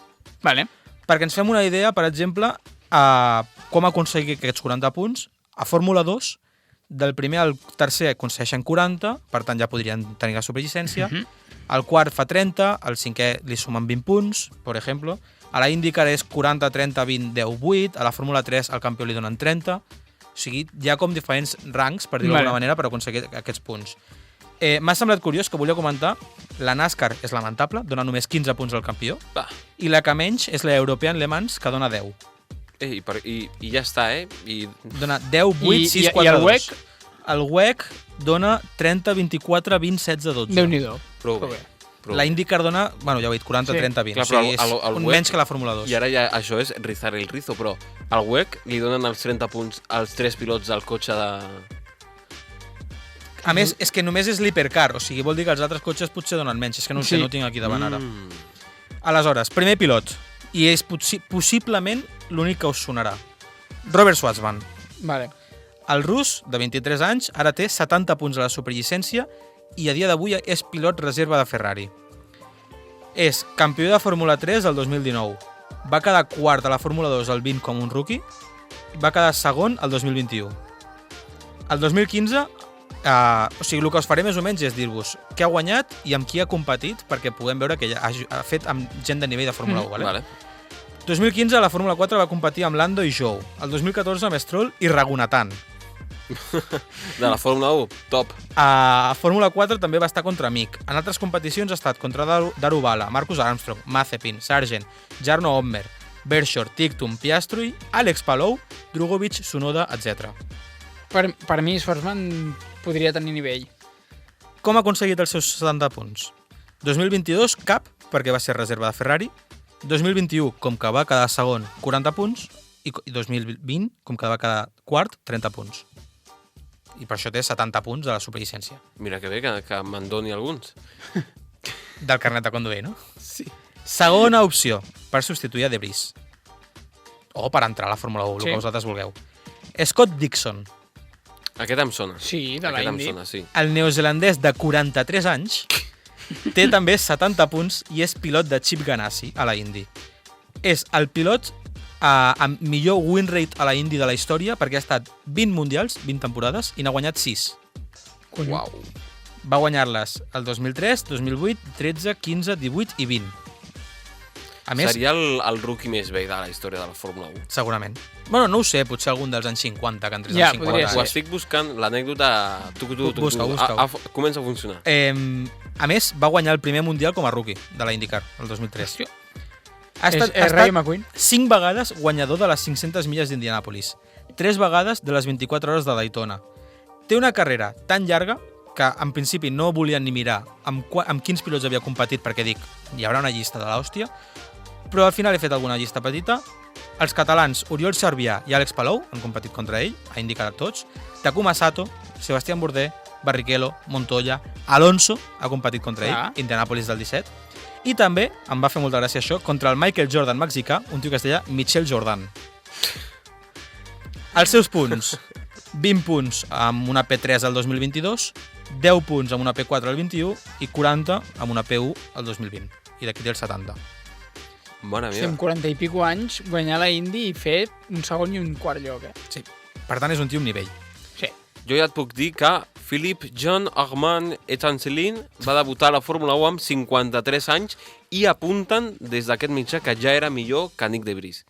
Vale. Perquè ens fem una idea, per exemple, a com aconseguir aquests 40 punts. A Fórmula 2, del primer al tercer aconsegueixen 40, per tant ja podrien tenir la superllicència. El quart fa 30, al cinquè li sumen 20 punts, per exemple. A la IndyCar és 40, 30, 20, 10, 8. A la Fórmula 3 al campió li donen 30. O sigui, hi ha com diferents rangs, per dir-ho Vale. d'alguna manera, per aconseguir aquests punts. M'ha semblat curiós que volia comentar, la NASCAR és lamentable, dona només 15 punts al campió, Va. i la que menys és la European Le Mans, que dona 10. I ja està, I Dona 10, 8, I- 6, i 4, el 2. WEC? El WEC dona 30, 24, 20, 16, 12. Déu-n'hi-do. prou Prou bé. bé. Prou La bé. IndyCar dona, bueno, ja ho he dit, 40, Sí. 30, 20. Clar, o sigui, però és el un WEC- menys que la Fórmula 2. I ara ja això és rizar el rizo, però al WEC li donen els 30 punts als 3 pilots del cotxe de... A més, és que només és l'hipercar, o sigui, vol dir que els altres cotxes potser donen menys, és que no ho sé, Sí. no ho tinc aquí davant ara. Mm. Aleshores, primer pilot, i és possiblement l'únic que us sonarà. Robert Schwarzman. Vale. El rus, de 23 anys, ara té 70 punts a la superllicència i a dia d'avui és pilot reserva de Ferrari. És campió de Fórmula 3 el 2019. Va quedar quart a la Fórmula 2 el 20 com un rookie i va quedar segon el 2021. El 2015, o sigui, el que us faré més o menys és dir-vos què ha guanyat i amb qui ha competit perquè puguem veure que ja ha fet amb gent de nivell de Fórmula 1. Vale? Vale. 2015 a la Fórmula 4 va competir amb Lando i Zhou. El 2014 amb Stroll i Raghunathan. De la Fórmula 1, top. A Fórmula 4 també va estar contra Mick. En altres competicions ha estat contra Daru Bala, Marcus Armstrong, Mazepin, Sargent, Jarno Omer, Bershore, Tictum, Piastri, Alex Palou, Drugovic, Tsunoda, etc. Per mi, Schwarzman podria tenir nivell. Com ha aconseguit els seus 70 punts? 2022, cap, perquè va ser reserva de Ferrari. 2021, com que va quedar segon, 40 punts. I 2020, com que va quedar quart, 30 punts. I per això té 70 punts de la superllicència. Mira que bé que me'n doni alguns. Del carnet de conduir, no? Sí. Segona opció, per substituir a De Vries. O per entrar a la Fórmula 1, Sí. el que vosaltres vulgueu. Scott Dixon, Aquest em sona. Sí, de la Aquest em Indy. sona, sí. el neozelandès de 43 anys, té també 70 punts i és pilot de Chip Ganassi a la Indy. És el pilot amb millor win rate a la Indy de la història perquè ha estat 20 mundials, 20 temporades, i n'ha guanyat 6. Uau. Va guanyar-les el 2003, 2008, 13, 15, 18 i 20. A més, Seria el rookie més vell de la història de la Fórmula 1. segurament. Bueno, no ho sé, potser algun dels anys 50, que entrés Ja, als 50. podria Ho ser. estic buscant, l'anècdota... Busca. Comença a funcionar. A més, va guanyar el primer mundial com a rookie de la IndyCar, el 2003. Hòstia. Ha És estat Ray McQueen. 5 vegades guanyador de les 500 milles d'Indianàpolis, 3 vegades de les 24 hores de Daytona. Té una carrera tan llarga que en principi no volien ni mirar amb quins pilots havia competit perquè dic, hi haurà una llista de l'hòstia, però al final he fet alguna llista petita. Els catalans Oriol Servià i Àlex Palou han competit contra ell, ha indicat tots. Takuma Sato, Sebastián Bourdais, Barrichello, Montoya, Alonso ha competit contra ell, Ah. Indianàpolis del 17. I també, em va fer molta gràcia això, contra el Michael Jordan mexicà, un tio que es deia Michel Jordan. Els seus punts, 20 punts amb una P3 al 2022, 10 punts amb una P4 al 21 i 40 amb una P1 al 2020. I d'aquí té el 70. Mare Estem meva. 40 i pico anys guanyar la Indy i fer un segon i un quart lloc, Sí. Per tant, és un tio amb nivell. Sí. Jo ja et puc dir que Philippe Jean Armand Etancelin va debutar a la Fórmula 1 amb 53 anys i apunten des d'aquest mitjà que ja era millor que Nick de Vries.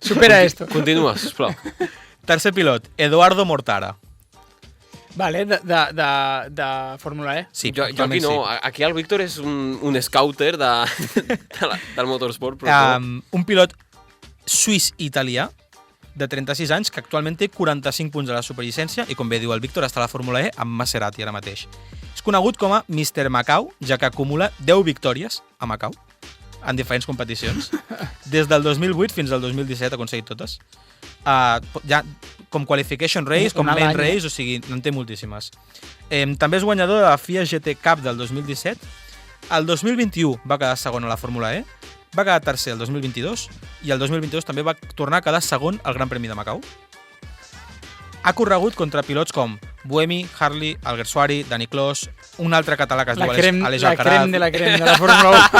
Supera esto. Continua, sisplau. Tercer pilot, Eduardo Mortara. Vale, de Fórmula E. Sí, Jo aquí no, aquí el Víctor és un scouter del motorsport. Però Un pilot suís-italià de 36 anys que actualment té 45 punts a la superllicència i, com bé diu el Víctor, està a la Fórmula E amb Maserati ara mateix. És conegut com a Mr. Macau, ja que acumula 10 victòries a Macau en diferents competicions. Des del 2008 fins al 2017 ha aconseguit totes. Ja com Qualification Race, com Main Race, o sigui, en té moltíssimes. També és guanyador de la FIA GT Cup del 2017. El 2021 va quedar segon a la Fórmula E, va quedar tercer el 2022 i el 2022 també va tornar a quedar segon al Gran Premi de Macau. Ha corregut contra pilots com Buemi, Harley, Alguersuari, Dani Clos, un altre català que es diu Aleix Alcaraz, la crem de la Fórmula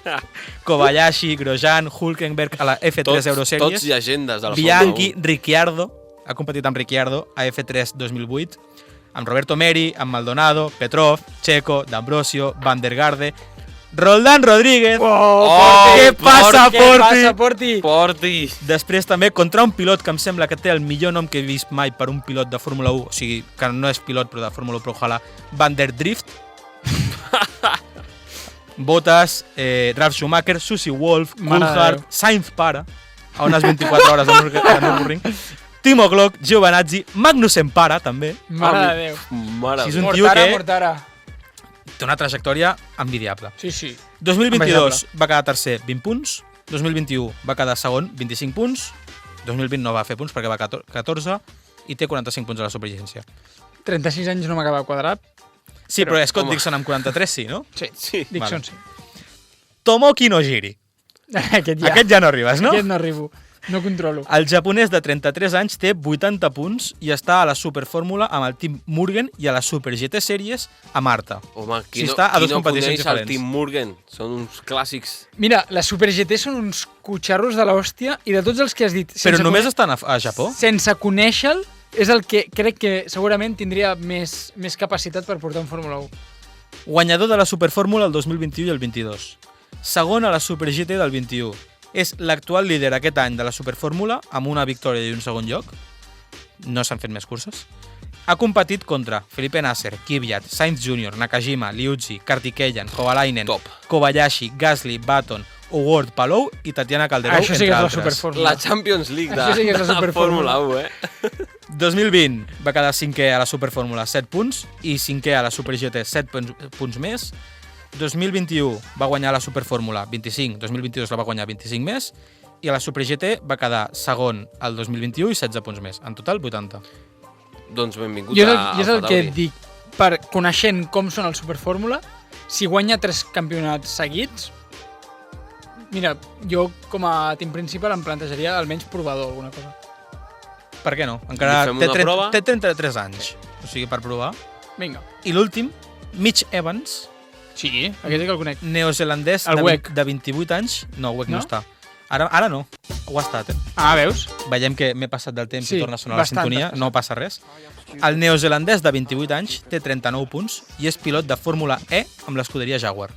1. Kobayashi, Grosjean, Hülkenberg a la F3 Euroseries, tots llegendes de la Bianchi, Fórmula 1. Ricciardo, ha competit amb Ricciardo a F3 2008, amb Roberto Meri, amb Maldonado, Petrov, Checo, D'Ambrosio, Van der Garde, Roldán Rodríguez. Què passa, Porti? Porti! Després també contra un pilot que em sembla que té el millor nom que he vist mai per un pilot de Fórmula 1, o sigui, que no és pilot però de Fórmula 1, però ojalà, Van der Drift. Bottas, Ralf Schumacher, Susie Wolf, Coulthard, Sainz para, a unes 24 hores de Nürburgring, Timo Glock, Giovinazzi, Magnussen para, també. Mare de Déu. Mare Sí, és de un tio que Mortara. té una trajectòria envidiable. Sí. 2022 va quedar tercer, 20 punts. 2021 va quedar segon, 25 punts. 2020 no va fer punts perquè va 14 i té 45 punts a la superllicència. 36 anys no m'acaba de quadrar. Sí, però Scott home. Dixon amb 43 sí, no? Sí. Dixon, Vale. sí. Tomoki Nojiri. Aquest ja no arribes, no? Aquest no arribo. No controlo. El japonès de 33 anys té 80 punts i està a la Superfórmula amb el Team Mugen i a la Super GT Series a Marta. Home, Sí, qui està a qui dos no competicions coneix el diferents. Team Mugen? Són uns clàssics. Mira, la Super GT són uns cotxarros de l'hòstia i de tots els que has dit... Però només estan a Japó? Sense conèixer-lo, és el que crec que segurament tindria més capacitat per portar un Fórmula 1. Guanyador de la Superfórmula el 2021 i el 22. Segon a la Super GT del 21. És l'actual líder aquest any de la Superfórmula amb una victòria i un segon lloc. No s'han fet més curses. Ha competit contra Felipe Nasser, Kvyat, Sainz Jr., Nakajima, Liuzzi, Kartikeyan, Kovalainen, Top. Kobayashi, Gasly, Button, Howard Palou i Tatiana Calderó, Això sí que entre és la altres. Superfórmula. La Champions League Això sí que és la de Superfórmula. Fórmula 1, 2020 va quedar cinquè a la Superfórmula, 7 punts, i cinquè a la Super GT, 7 punts més. 2021 va guanyar la Superfórmula, 25, 2022 la va guanyar 25 més, i a la Super GT va quedar segon el 2021 i 16 punts més. En total, 80. Doncs benvingut Jo a és el Alfa que Tauri. et dic, per coneixent com són el Superfórmula, si guanya 3 campionats seguits, mira, jo com a team principal em plantejaria almenys provador alguna cosa. Per què no? Encara Li fem té, una prova? té 33 anys, o sigui, per provar. Vinga. I l'últim, Mitch Evans, Sí, aquest sí que el conec. neozelandès El Weck. de 28 anys. No, Weck no No? està. Ara no, ho ha estat, Ah, veus? Veiem que m'he passat del temps Sí, i torna a sonar la bastant, sintonia, bastant. no passa res. El neozelandès de 28 anys té 39 punts i és pilot de Fórmula E amb l'escuderia Jaguar.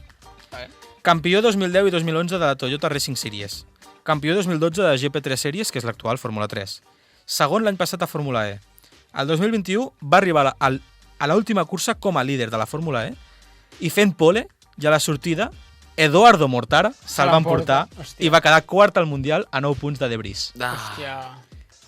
Campió 2010 i 2011 de la Toyota Racing Series. Campió 2012 de GP3 Series, que és l'actual Fórmula 3. Segon l'any passat a Fórmula E. El 2021 va arribar a l'última cursa com a líder de la Fórmula E i fent pole, ja a la sortida, Eduardo Mortara se'l van portar Hòstia. i va quedar quart al Mundial a 9 punts de Debris, Hòstia.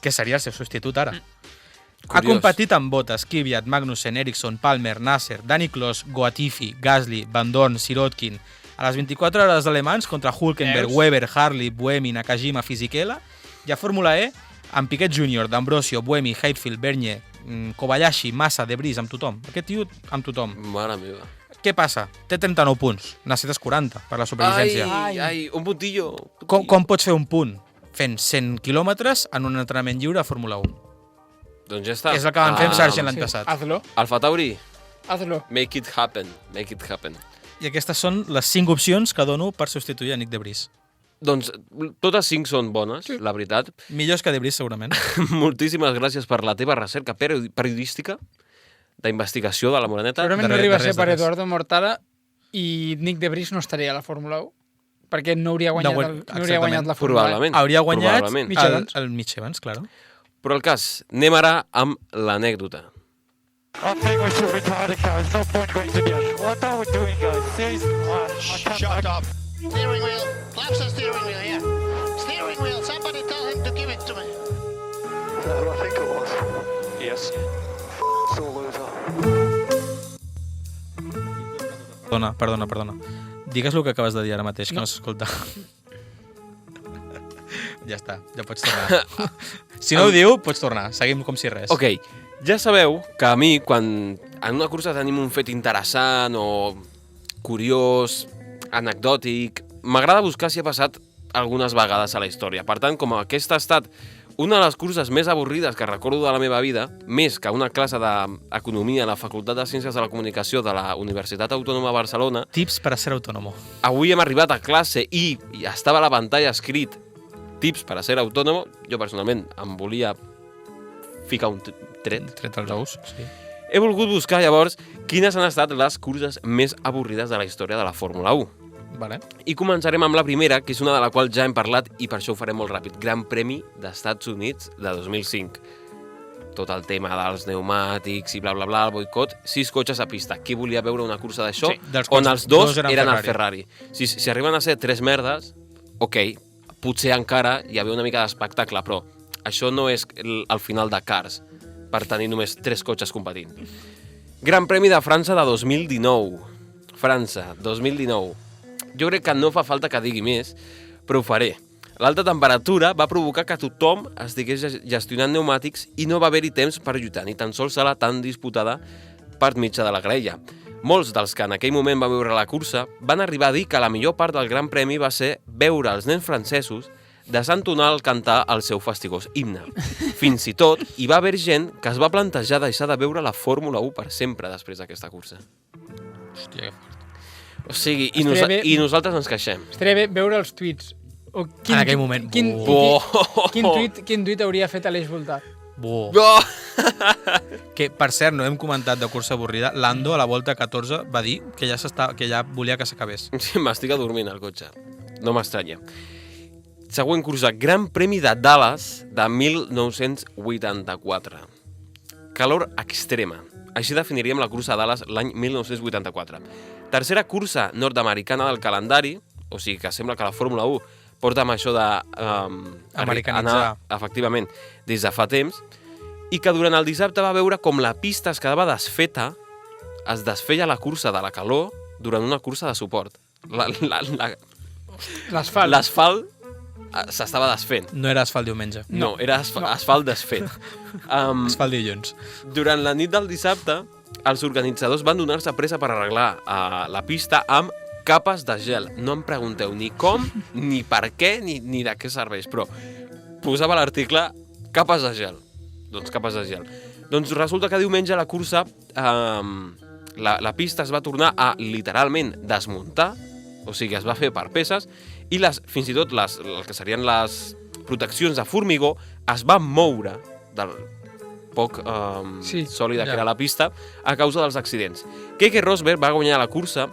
que seria el seu substitut ara. Ha Curiós. competit amb Bottas, Kvyat, Magnussen, Ericsson, Palmer, Nasser, Dani Clos, Goatifi, Gasly, Van Dorn, Sirotkin. A les 24 hores alemans contra Hülkenberg, Veus? Weber, Harley, Buemi, Nakajima, Fisichella. I a Fórmula E, amb Piquet Jr., D'Ambrosio, Buemi, Heidfeld, Bernier, Kobayashi, Massa, Debris, amb tothom. Aquest tio amb tothom. Mare meva. què passa? Té 39 punts, necessites 40 per la supervivència. Un puntillo. Com pots fer un punt? Fent 100 quilòmetres en un entrenament lliure a Fórmula 1. Doncs ja està. És el que van fer amb Sargent l'any passat. Hazlo. Alfa Tauri, Hazlo. make it happen. Make it happen. I aquestes són les 5 opcions que dono per substituir a Nick de Vries. Doncs totes 5 són bones, la veritat. Millors que de Vries, segurament. Moltíssimes gràcies per la teva recerca periodística d'investigació de la Moreneta. Segurament no de arriba a res, ser de per res. Eduardo Mortara i Nick de Vries no estaria a la Fórmula 1 perquè no hauria guanyat, no hauria guanyat la Fórmula 1. Probablement. Hauria guanyat Probablement. Mitch Evans. el Mitch Evans, claro. Però el cas, anem ara amb l'anècdota. I think we should retire the car. There's no point going to the end. What are we doing, guys? Seriously? Shut up. Steering wheel. Flaps the steering wheel, yeah. Steering wheel. Somebody tell him to give it to me. Is that who I think it was? Yes. So loser. Perdona. Digues el que acabes de dir ara mateix, que no s'escolta. Ja està, ja pots tornar. Si no ho diu, pots tornar. Seguim com si res. Ok, ja sabeu que a mi, quan en una cursa tenim un fet interessant o curiós, anecdòtic, m'agrada buscar si ha passat algunes vegades a la història. Per tant, com aquesta ha estat una de les curses més avorrides que recordo de la meva vida, més que una classe d'economia a la Facultat de Ciències de la Comunicació de la Universitat Autònoma de Barcelona, Tips per a ser autònomo. avui hem arribat a classe i estava a la pantalla escrit tips per a ser autònom. Jo personalment em volia ficar un tret. Tret els ous, sí. He volgut buscar llavors quines han estat les curses més avorrides de la història de la Fórmula 1. Vale. I començarem amb la primera, que és una de la qual ja hem parlat i per això ho farem molt ràpid. Gran Premi d'Estats Units de 2005. Tot el tema dels pneumàtics i bla, bla, bla, el boicot. 6 cotxes a pista. Qui volia veure una cursa d'això? Sí, dels on quals els dos dos eren eren el Ferrari. Ferrari. Si arriben a ser 3 merdes, ok, potser encara hi havia una mica d'espectacle, però això no és el final de Cars per tenir només 3 cotxes competint. Gran Premi de França de 2019. França, 2019. Jo crec que no fa falta que digui més, però ho faré. L'alta temperatura va provocar que tothom estigués gestionant pneumàtics i no va haver-hi temps per lluitar, ni tan sols serà tan disputada per mitja de la graella. Molts dels que en aquell moment van veure la cursa van arribar a dir que la millor part del Gran Premi va ser veure els nens francesos desentonar al cantar el seu fastigós himne. Fins i tot hi va haver gent que es va plantejar deixar de veure la Fórmula 1 per sempre després d'aquesta cursa. Hòstia, que fort. O sigui, Estaria bé- i nosaltres ens queixem. Estaria bé veure els tuits. O En aquell moment. Quin tuit hauria fet Aleix Voltat? Bo. Oh! Que, per cert, no hem comentat de cursa avorrida. Lando, a la volta 14, va dir que ja volia que s'acabés. Sí, m'estic adormint al cotxe. No m'estranya. Següent cursa, Gran Premi de Dallas de 1984. Calor extrema. Així definiríem la cursa de Dallas l'any 1984. Tercera cursa nord-americana del calendari, o sigui que sembla que la Fórmula 1 porta amb això de Americanitzar. anar, efectivament, des de fa temps, i que durant el dissabte va veure com la pista es quedava desfeta, es desfeia la cursa de la calor durant una cursa de suport. L'asfalt. L'asfalt s'estava desfent. No era asfalt diumenge. No, era asfalt desfet. Asfalt dilluns. Durant la nit del dissabte, els organitzadors van donar-se pressa per arreglar la pista amb capes de gel. No em pregunteu ni com, ni per què, ni de què serveix, però posava l'article capes de gel. Doncs capes de gel. Doncs resulta que diumenge a la cursa la pista es va tornar a literalment desmuntar, o sigui, es va fer per peces, i fins i tot el que serien les proteccions de formigó es van moure del poc sòlida que era la pista a causa dels accidents. Keke Rosberg va guanyar la cursa,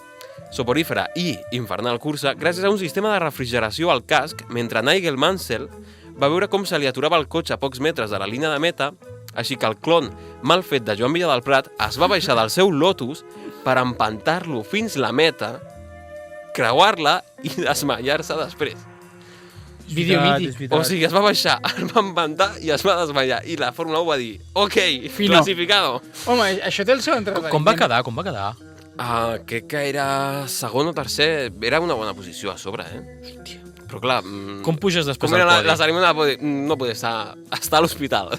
soporífera i infernal cursa, gràcies a un sistema de refrigeració al casc, mentre Nigel Mansell va veure com se li aturava el cotxe a pocs metres de la línia de meta, així que el clon mal fet de Joan Villa del Prat es va baixar del seu Lotus per empantar-lo fins la meta, creuar-la i desmaiar-se després. Vídeo mític. O sigui, es va baixar, es va empantar i es va desmaiar. I la Fórmula 1 va dir, ok, Fino. classificado. Home, això té el seu entreteniment. Com va quedar? Com va quedar? Crec que era segon o tercer. Era una bona posició a sobre, Hòstia. Però clar... Com puges després com del era podi? la cerimònia no podia estar a l'hospital.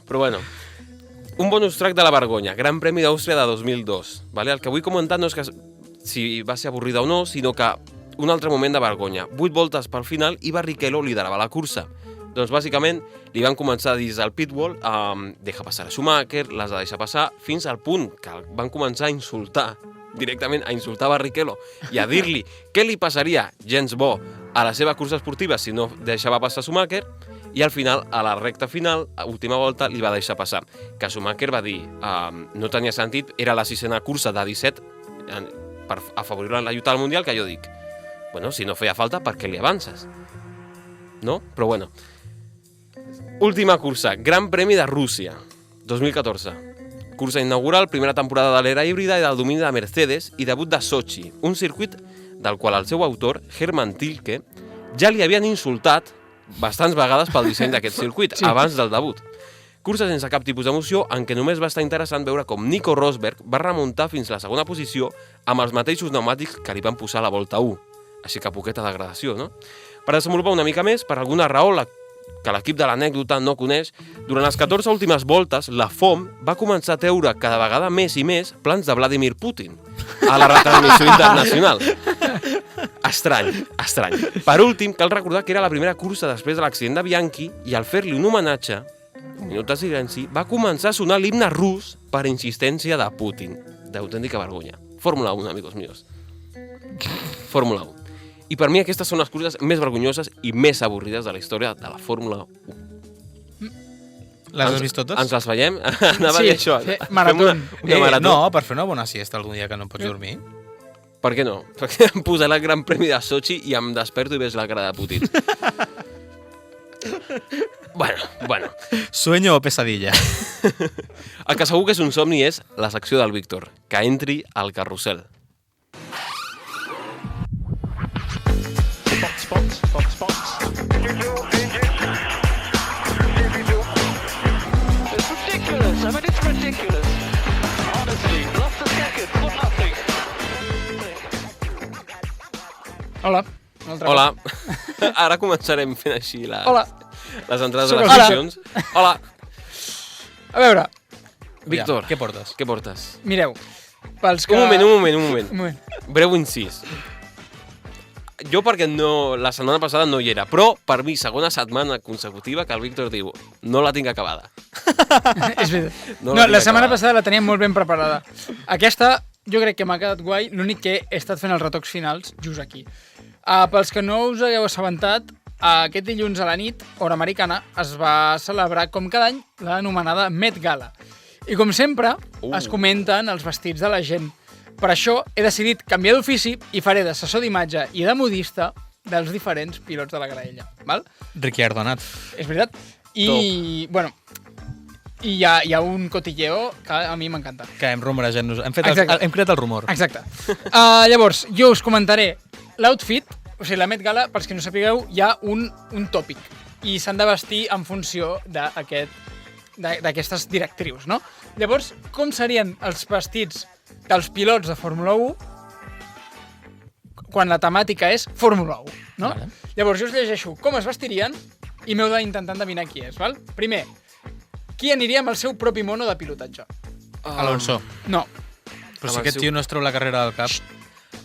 Però bueno. un bonus track de la vergonya, Gran Premi d'Àustria de 2002. Vale? El que vull comentar no és que si va ser avorrida o no, sinó que un altre moment de vergonya. 8 voltes pel final i Barrichello liderava la cursa. Doncs bàsicament li van començar a dir al pitwall deja passar a Schumacher, les de deixar passar, fins al punt que van començar a insultar, directament a insultar Barrichello i a dir-li què li passaria, gens bo, a la seva cursa esportiva si no deixava passar Schumacher, i al final, a la recta final, a última volta, li va deixar passar. Que Schumacher va dir no tenia sentit, era la 6a cursa de 17 per afavorir la lluita al Mundial, que jo dic, bueno, si no feia falta, per què li avances? No? Però bueno. Última cursa, Gran Premi de Rússia, 2014. Cursa inaugural, primera temporada de l'era híbrida i del domini de Mercedes i debut de Sochi, un circuit del qual el seu autor, Hermann Tilke, ja li havien insultat bastants vegades pel disseny d'aquest circuit, abans del debut. Cursa sense cap tipus d'emoció, en què només va estar interessant veure com Nico Rosberg va remuntar fins a la segona posició amb els mateixos pneumàtics que li van posar a la volta 1. Així que poqueta degradació, no? Per desenvolupar una mica més, per alguna raó que l'equip de l'anècdota no coneix, durant les 14 últimes voltes, la FOM va començar a treure cada vegada més i més plans de Vladimir Putin a la retransmissió internacional. Estrany, estrany. Per últim, cal recordar que era la primera cursa després de l'accident de Bianchi i al fer-li un homenatge, un minut de silenci, va començar a sonar l'himne rus per insistència de Putin. D'autèntica vergonya. Fórmula 1, amigos míos. Fórmula 1. I per mi aquestes són les curses més vergonyoses i més avorrides de la història de la Fórmula 1. Les has vist totes? Ens les veiem? Anava a dir això. marató. Una marató. No, per fer una bona siesta algun dia que no pots dormir. Per què no? Perquè em posarà el Gran Premi de Sochi i em desperto i ves la cara de Putin. Bueno. Sueño o pesadilla? El que segur que és un somni és la secció del Víctor, que entri al carrusel. Box. It's ridiculous. I mean, it's ridiculous. Honestly, lost a second for nothing. Hola. Hola. Ara començarem fent així les entrades de les Hola. seccions. Hola. A veure, Víctor, Què portes? què portes? mireu, pels que... Un moment. Un moment. Breu incís. Jo perquè la setmana passada no hi era, però per mi segona setmana consecutiva que el Víctor diu no la tinc acabada. És veritat. No No, la tinc la setmana acabada. passada la teníem molt ben preparada. Aquesta jo crec que m'ha quedat guai, l'únic que he estat fent els retocs finals just aquí. Pels que no us hagueu assabentat, aquest dilluns a la nit, hora americana, es va celebrar, com cada any, l'anomenada Met Gala. I com sempre, es comenten els vestits de la gent. Per això he decidit canviar d'ofici i faré d'assessor d'imatge i de modista dels diferents pilots de la graella. Val? Ricciardo Nat. És veritat? I, bueno, i hi ha un cotilleo que a mi m'encanta. Que hem rumorejat-nos. Hem creat el rumor. Exacte. Llavors, jo us comentaré l'outfit, o sigui, la Met Gala, pels que no sapigueu, hi ha un tòpic i s'han de vestir en funció d'aquestes directrius, no? Llavors, com serien els vestits dels pilots de Fórmula 1 quan la temàtica és Fórmula 1, no? Vale. Llavors, jo us llegeixo com es vestirien i m'heu d'intentar endevinar qui és, val? Primer, qui aniria amb el seu propi mono de pilotatge? Alonso. No. Però si aquest tio no es treu la carrera del cap...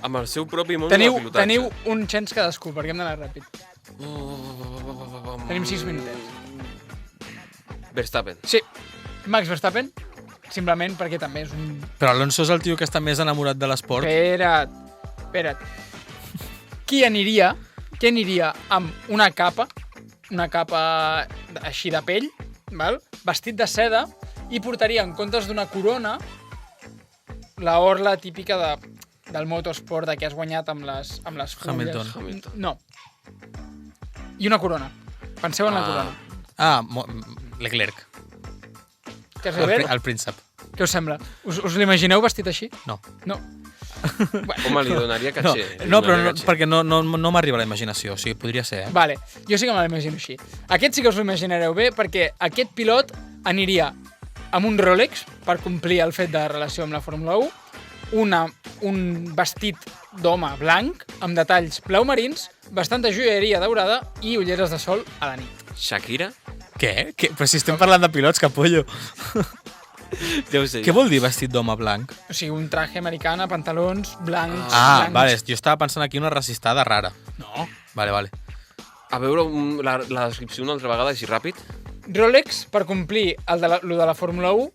Amb el seu propi món Teniu, de pilotatge. teniu un chance cadascú, perquè hem d'anar ràpid. Tenim 6 minutets. Verstappen. Sí, Max Verstappen, simplement perquè també és un... Però Alonso és el tio que està més enamorat de l'esport. Espera't. Qui aniria amb una capa així de pell, val? Vestit de seda, i portaria, en comptes d'una corona, la orla típica del motosport que has guanyat amb les fulles. Hamilton. No. I una corona. Penseu en la corona. Leclerc. Que és Leclerc? El príncep. Què us sembla? Us l'imagineu vestit així? No. No. Home, li donaria No, caché. però perquè no m'arriba la imaginació. O sigui, podria ser, Vale, jo sí que me l'imagino així. Aquest sí que us l'imaginareu bé, perquè aquest pilot aniria amb un Rolex per complir el fet de relació amb la Fórmula 1, un vestit d'home blanc amb detalls blau marins, bastanta joieria daurada i ulleres de sol a la nit. Shakira? Què? Però si estem parlant de pilots, capollo. Ja ho sé. Què vol dir vestit d'home blanc? O sigui, un traje americana, pantalons blancs... Ah, blancs. vale, jo estava pensant aquí una racistada rara. No. Vale. A veure la descripció una altra vegada, així ràpid. Rolex, per complir lo de la Fórmula 1,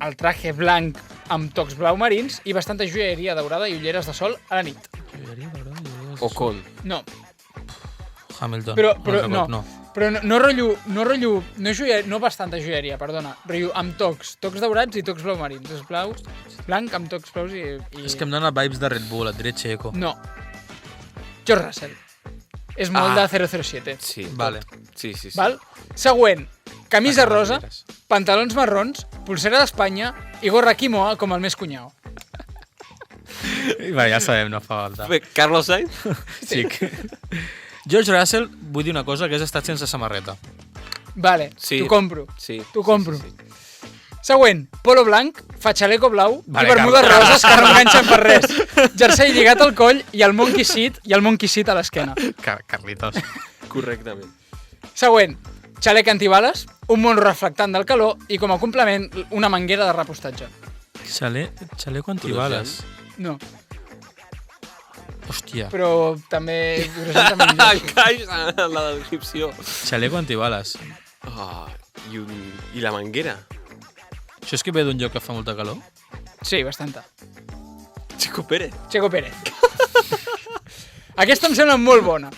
el traje blanc amb tocs blau marins i bastanta joieria daurada i ulleres de sol a la nit. Ocon. No, Hamilton. però no. no. Però no rotllo, no bastanta joieria, perdona. Rotllo amb tocs daurats i tocs blau marins. És blanc amb tocs blaus i... És que em dona vibes de Red Bull, et diré Checo. No. George Russell. És molt de 007. Sí. Vale. Sí. Val? Següent. Camisa rosa, pantalons marrons, pulsera d'Espanya i gorra quimoa com el més cunyau. Vale, ja sabem, no fa falta. Bé, Carlos Sainz? Xic. George Russell, vull dir una cosa, que és estat sense samarreta. Vale, Sí. t'ho compro. Sí. T'ho compro. Sí. Següent, polo blanc, fatxaleco blau Vale, i bermudes Carlos. roses que no enganxen per res. Jersei lligat al coll i el monkey seat a l'esquena. Carlitos. Correctament. Següent, xalec antibales, un mono reflectant del calor i com a complement una manguera de repostatge. Xaleco antibales. No, Hòstia, però també... Encaixa en la descripció. xaleco antibales. I la manguera. Això és que ve d'un lloc que fa molta calor? Sí, bastanta. Chico Pérez. Checo Pérez. Aquesta em sembla molt bona.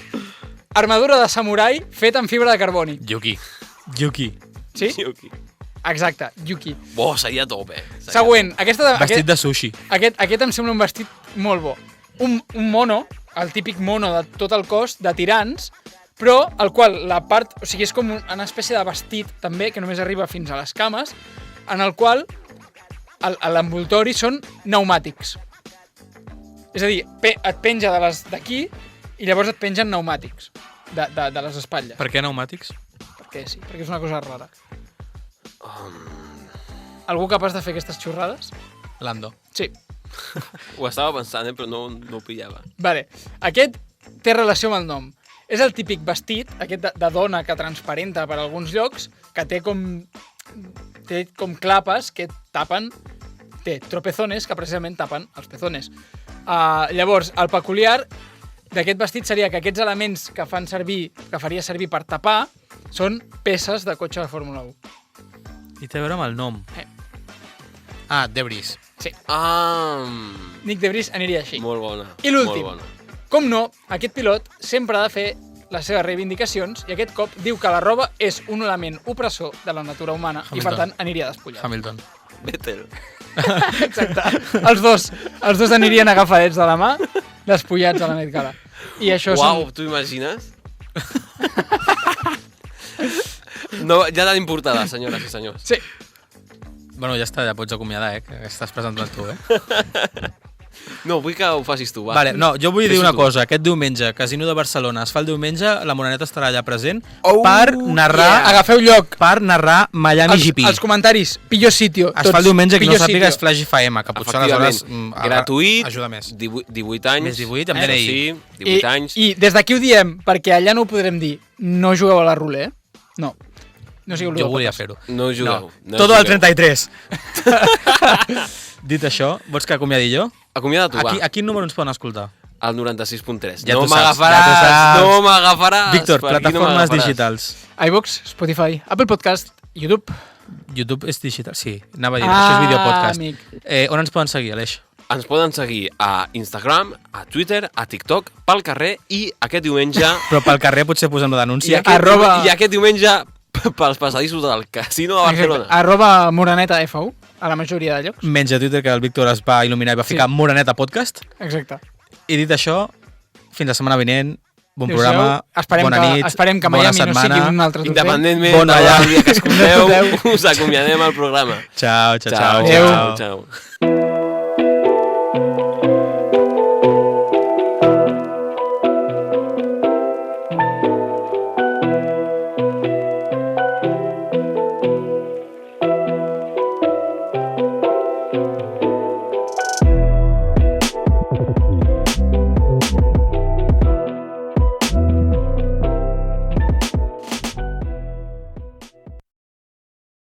Armadura de samurai feta amb fibra de carboni. Yuki. Sí? Sí, aquí. Exacte, Yuki. Bo, seria top, eh? Següent, Vestit de sushi. aquest em sembla un vestit molt bo. Un mono, el típic mono de tot el cos, de tirants, però el qual la part... O sigui, és com una espècie de vestit, també, que només arriba fins a les cames, en el qual l'envoltori són pneumàtics. És a dir, et penja d'aquí i llavors et pengen pneumàtics de les espatlles. Per què pneumàtics? Perquè sí, perquè és una cosa rara. Algú capaç de fer aquestes xorrades? Lando. Sí. Ho estava pensant, però no ho pillava. Vale. Aquest té relació amb el nom. És el típic vestit, aquest de dona que transparenta per alguns llocs, que té com clapes que tapen... Té tropezones que precisament tapen els pezones. Llavors, el peculiar d'aquest vestit seria que aquests elements que faria servir per tapar són peces de cotxe de Fórmula 1. I té a veure amb el nom. Debris. Sí. Nick de Vries aniria així. Molt bona. I l'últim. Molt bona. Com no, aquest pilot sempre ha de fer les seves reivindicacions i aquest cop diu que la roba és un element opressor de la natura humana i per tant aniria despullat. Hamilton. Vettel. Exacte. Els dos anirien agafadets de la mà, despullats a la Met Gala. I això Uau, t'ho imagines? No, ja tenim portada, senyores i senyors. Sí. Bueno, ja està, ja pots acomiadar, que estàs presentant tu, No, vull que ho facis tu, va. Vale, no, jo vull dir Fes-ho una tu. cosa. Aquest diumenge, Casino de Barcelona, es fa el diumenge, la Moreneta estarà allà present per narrar... Agafeu lloc. Per narrar Miami GP. Els comentaris, pillo sitio. Es fa el diumenge, qui no sàpiga és Flash FM, que potser aleshores gratuït, ajuda més. 18 anys. Més 18, amb això DNI. Sí, 18 anys. I des d'aquí ho diem, perquè allà no ho podrem dir. No jugueu a la roulette, No. No sigueu Jo volia fer-ho. No jugueu. No Todo al jugueu. 33. Dit això, vols que acomiadi jo? Acomiada tu, va. A quin número ens poden escoltar? Al 96.3. Ja no tu saps, m'agafaràs, ja tu saps. no m'agafaràs. Víctor, per aquí no plataformes m'agafaràs. digitals. iVox, Spotify, Apple Podcast, YouTube. YouTube és digital, sí. Anava a dir, això és videopodcast. Amic. On ens poden seguir, Aleix? Ens poden seguir a Instagram, a Twitter, a TikTok, pel carrer i aquest diumenge... Però pel carrer potser posem la denúncia. I aquest diumenge pels passadissos del Casino de Barcelona. Exacte. @moranetaFU, a la majoria de llocs. Menys a Twitter, que el Víctor es va il·luminar i va ficar Moreneta Podcast. Exacte. I dit això, fins la setmana vinent, bon Adéu-siau. programa, Esperem bona nit, esperem que bona Miami no setmana. sigui un altre torcer. Independentment Bona de hora. el dia que escolteu, us acomiadem al programa. Ciao, ciao, ciao. Adéu. Ciao.